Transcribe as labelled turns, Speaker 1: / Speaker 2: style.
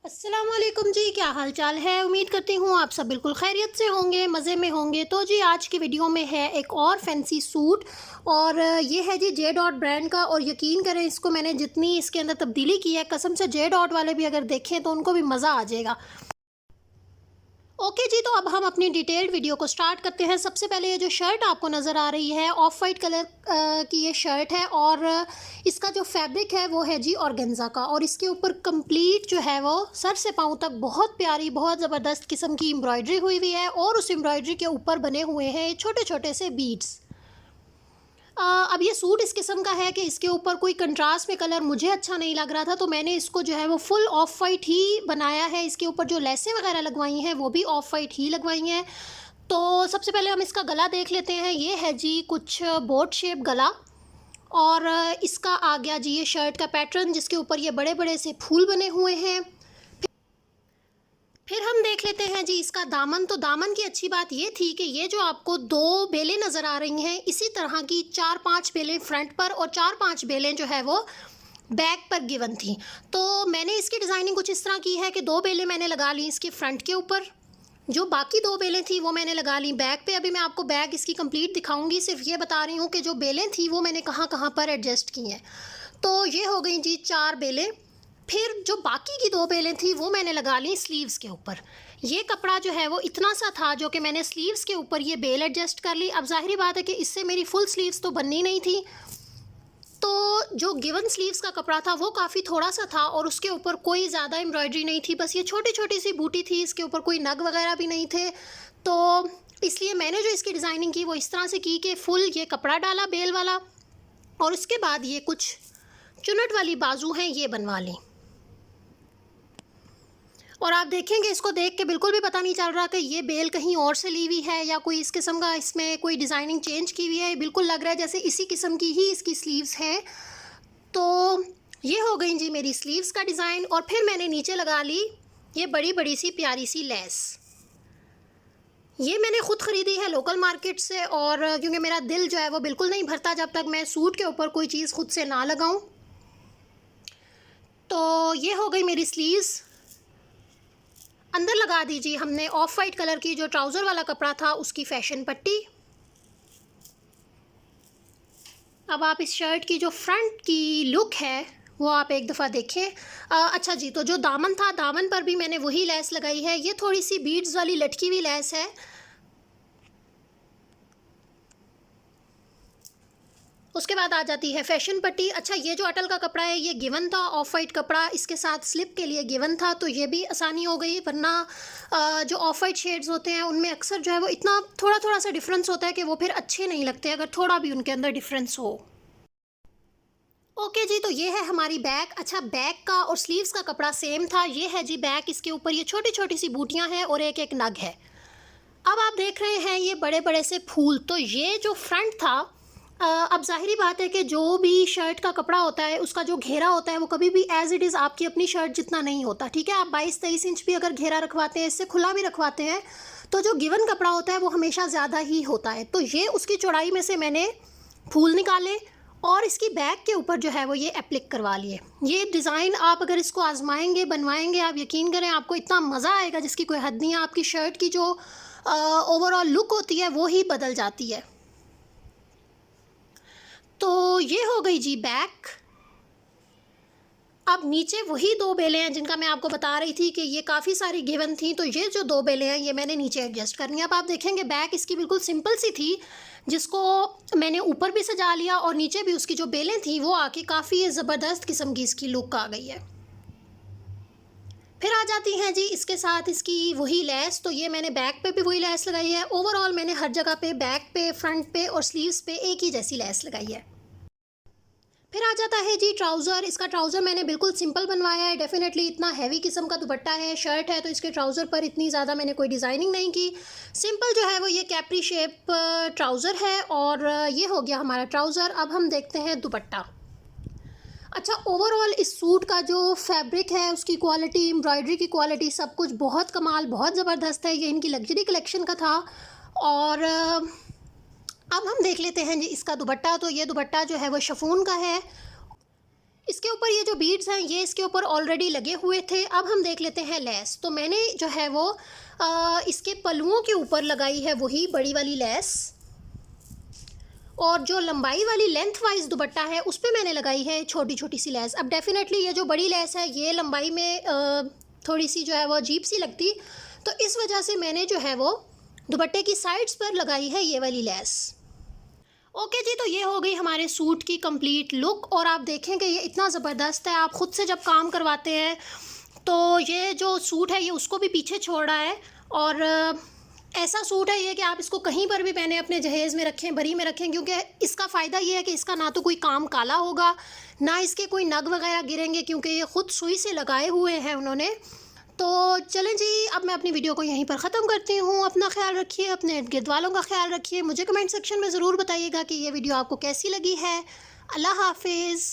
Speaker 1: अस्सलामुअलैकुम जी, क्या हाल चाल है। उम्मीद करती हूँ आप सब बिल्कुल खैरियत से होंगे, मज़े में होंगे। तो जी आज की वीडियो में है एक और फैंसी सूट और ये है जी जे डॉट ब्रांड का। और यकीन करें, इसको मैंने जितनी इसके अंदर तब्दीली की है, कसम से जे डॉट वाले भी अगर देखें तो उनको भी मज़ा आ जाएगा। ओके जी, तो अब हम अपनी डिटेल्ड वीडियो को स्टार्ट करते हैं। सबसे पहले ये जो शर्ट आपको नज़र आ रही है, ऑफ वाइट कलर की ये शर्ट है और इसका जो फैब्रिक है वो है जी ऑर्गेन्जा का। और इसके ऊपर कंप्लीट जो है वो सर से पाँव तक बहुत प्यारी, बहुत ज़बरदस्त किस्म की एम्ब्रॉयडरी हुई हुई है और उस एम्ब्रॉयडरी के ऊपर बने हुए हैं छोटे छोटे से बीड्स। अब ये सूट इस किस्म का है कि इसके ऊपर कोई कंट्रास्ट में कलर मुझे अच्छा नहीं लग रहा था, तो मैंने इसको जो है वो फुल ऑफ वाइट ही बनाया है। इसके ऊपर जो लेसें वगैरह लगवाई हैं वो भी ऑफ वाइट ही लगवाई हैं। तो सबसे पहले हम इसका गला देख लेते हैं। ये है जी कुछ बोट शेप गला और इसका आ गया जी ये शर्ट का पैटर्न, जिसके ऊपर ये बड़े बड़े से फूल बने हुए हैं। फिर हम देख लेते हैं जी इसका दामन। तो दामन की अच्छी बात ये थी कि ये जो आपको दो बेलें नज़र आ रही हैं, इसी तरह की 4-5 बेलें फ्रंट पर और 4-5 बेलें जो है वो बैक पर गिवन थी। तो मैंने इसकी डिज़ाइनिंग कुछ इस तरह की है कि दो बेलें मैंने लगा ली इसके फ्रंट के ऊपर, जो बाकी दो बेलें थी वो मैंने लगा ली बैक पे। अभी मैं आपको बैक इसकी कंप्लीट दिखाऊंगी, सिर्फ ये बता रही हूँ कि जो बेलें थी वो मैंने कहाँ कहाँ पर एडजस्ट की हैं। तो ये हो गई जी 4 बेलें। फिर जो बाकी की दो बेलें थी वो मैंने लगा ली स्लीव्स के ऊपर। ये कपड़ा जो है वो इतना सा था जो कि मैंने स्लीव्स के ऊपर ये बेल एडजस्ट कर ली। अब जाहिर बात है कि इससे मेरी फुल स्लीव्स तो बननी नहीं थी, तो जो गिवन स्लीव्स का कपड़ा था वो काफ़ी थोड़ा सा था और उसके ऊपर कोई ज़्यादा एम्ब्रॉयडरी नहीं थी, बस ये छोटी छोटी सी बूटी थी, इसके ऊपर कोई नग वगैरह भी नहीं थे। तो इसलिए मैंने जो इसकी डिज़ाइनिंग की वो इस तरह से की कि फुल ये कपड़ा डाला बेल वाला और उसके बाद ये कुछ चुनट वाली बाजू हैं ये बनवा ली। और आप देखेंगे इसको देख के बिल्कुल भी पता नहीं चल रहा कि ये बेल कहीं और से ली हुई है या कोई इस किस्म का इसमें कोई डिज़ाइनिंग चेंज की हुई है। बिल्कुल लग रहा है जैसे इसी किस्म की ही इसकी स्लीव्स हैं। तो ये हो गई जी मेरी स्लीव्स का डिज़ाइन। और फिर मैंने नीचे लगा ली ये बड़ी बड़ी सी प्यारी सी लेस। ये मैंने ख़ुद ख़रीदी है लोकल मार्केट से, और क्योंकि मेरा दिल जो है वो बिल्कुल नहीं भरता जब तक मैं सूट के ऊपर कोई चीज़ खुद से ना लगाऊं। तो ये हो गई मेरी स्लीव्स। अंदर लगा दीजिए हमने ऑफ वाइट कलर की जो ट्राउज़र वाला कपड़ा था उसकी फैशन पट्टी। अब आप इस शर्ट की जो फ्रंट की लुक है वो आप एक दफ़ा देखें। अच्छा जी, तो जो दामन था दामन पर भी मैंने वही लेस लगाई है। ये थोड़ी सी बीड्स वाली लटकी हुई लेस है। उसके बाद आ जाती है फैशन पट्टी। अच्छा, ये जो अटल का कपड़ा है ये गिवन था, ऑफ वाइट कपड़ा इसके साथ स्लिप के लिए गिवन था, तो ये भी आसानी हो गई। वरना जो ऑफ वाइट शेड्स होते हैं उनमें अक्सर जो है वो इतना थोड़ा थोड़ा सा डिफरेंस होता है कि वो फिर अच्छे नहीं लगते अगर थोड़ा भी उनके अंदर डिफरेंस हो। ओके जी, तो ये है हमारी बैक। अच्छा, बैक का और स्लीव्स का कपड़ा सेम था। ये है जी बैक, इसके ऊपर ये छोटी छोटी सी बूटियाँ हैं और एक एक नग है। अब आप देख रहे हैं ये बड़े बड़े से फूल। तो ये जो फ्रंट था, अब ज़ाहिरी बात है कि जो भी शर्ट का कपड़ा होता है उसका जो घेरा होता है वो कभी भी एज़ इट इज़ आपकी अपनी शर्ट जितना नहीं होता। ठीक है, आप 22-23 इंच भी अगर घेरा रखवाते हैं, इससे खुला भी रखवाते हैं, तो जो गिवन कपड़ा होता है वो हमेशा ज़्यादा ही होता है। तो ये उसकी चौड़ाई में से मैंने फूल निकाले और इसकी बैक के ऊपर जो है वो ये एप्लिक करवा लिए। ये डिज़ाइन आप अगर इसको आजमाएंगे, बनवाएंगे, आप यकीन करें आपको इतना मज़ा आएगा जिसकी कोई हद नहीं है। आपकी शर्ट की जो ओवरऑल लुक होती है वो ही बदल जाती है। तो ये हो गई जी बैक। अब नीचे वही दो बेलें हैं जिनका मैं आपको बता रही थी कि ये काफ़ी सारी गिवन थी, तो ये जो दो बेलें हैं ये मैंने नीचे एडजस्ट करनी है। अब आप देखेंगे बैक इसकी बिल्कुल सिंपल सी थी, जिसको मैंने ऊपर भी सजा लिया और नीचे भी उसकी जो बेलें थी वो आके काफ़ी ज़बरदस्त किस्म की इसकी लुक आ गई है। फिर आ जाती हैं जी इसके साथ इसकी वही लेस। तो ये मैंने बैक पे भी वही लेस लगाई है। ओवरऑल मैंने हर जगह पे बैक पे, फ्रंट पे और स्लीव्स पे एक ही जैसी लेस लगाई है। फिर आ जाता है जी ट्राउज़र। इसका ट्राउज़र मैंने बिल्कुल सिंपल बनवाया है। डेफिनेटली इतना हैवी किस्म का दुपट्टा है, शर्ट है, तो इसके ट्राउज़र पर इतनी ज़्यादा मैंने कोई डिज़ाइनिंग नहीं की। सिंपल जो है वो ये कैप्री शेप ट्राउज़र है और ये हो गया हमारा ट्राउज़र। अब हम देखते हैं दुपट्टा। अच्छा, ओवरऑल इस सूट का जो फैब्रिक है उसकी क्वालिटी, एम्ब्रॉयडरी की क्वालिटी, सब कुछ बहुत कमाल, बहुत ज़बरदस्त है। ये इनकी लग्जरी कलेक्शन का था। और अब हम देख लेते हैं जी इसका दुपट्टा। तो ये दुपट्टा जो है वो शिफॉन का है। इसके ऊपर ये जो बीड्स हैं ये इसके ऊपर ऑलरेडी लगे हुए थे। अब हम देख लेते हैं लेस। तो मैंने जो है वो इसके पल्लुओं के ऊपर लगाई है वही बड़ी वाली लेस, और जो लंबाई वाली लेंथ वाइज दुपट्टा है उस पर मैंने लगाई है छोटी छोटी सी लेस। अब डेफिनेटली ये जो बड़ी लेस है ये लंबाई में थोड़ी सी जो है वो अजीब सी लगती, तो इस वजह से मैंने जो है वो दुपट्टे की साइड्स पर लगाई है ये वाली लेस। ओके जी, तो ये हो गई हमारे सूट की कंप्लीट लुक। और आप देखेंगे ये इतना ज़बरदस्त है, आप ख़ुद से जब काम करवाते हैं तो ये जो सूट है ये उसको भी पीछे छोड़ रहा है। और ऐसा सूट है ये कि आप इसको कहीं पर भी पहने, अपने जहेज़ में रखें, बरी में रखें, क्योंकि इसका फ़ायदा ये है कि इसका ना तो कोई काम काला होगा, ना इसके कोई नग वगैरह गिरेंगे, क्योंकि ये ख़ुद सुई से लगाए हुए हैं उन्होंने। तो चलें जी, अब मैं अपनी वीडियो को यहीं पर ख़त्म करती हूँ। अपना ख्याल रखिए, अपने इर्द गिर्द वालों का ख्याल रखिए। मुझे कमेंट सेक्शन में ज़रूर बताइएगा कि ये वीडियो आपको कैसी लगी है। अल्लाह हाफिज़।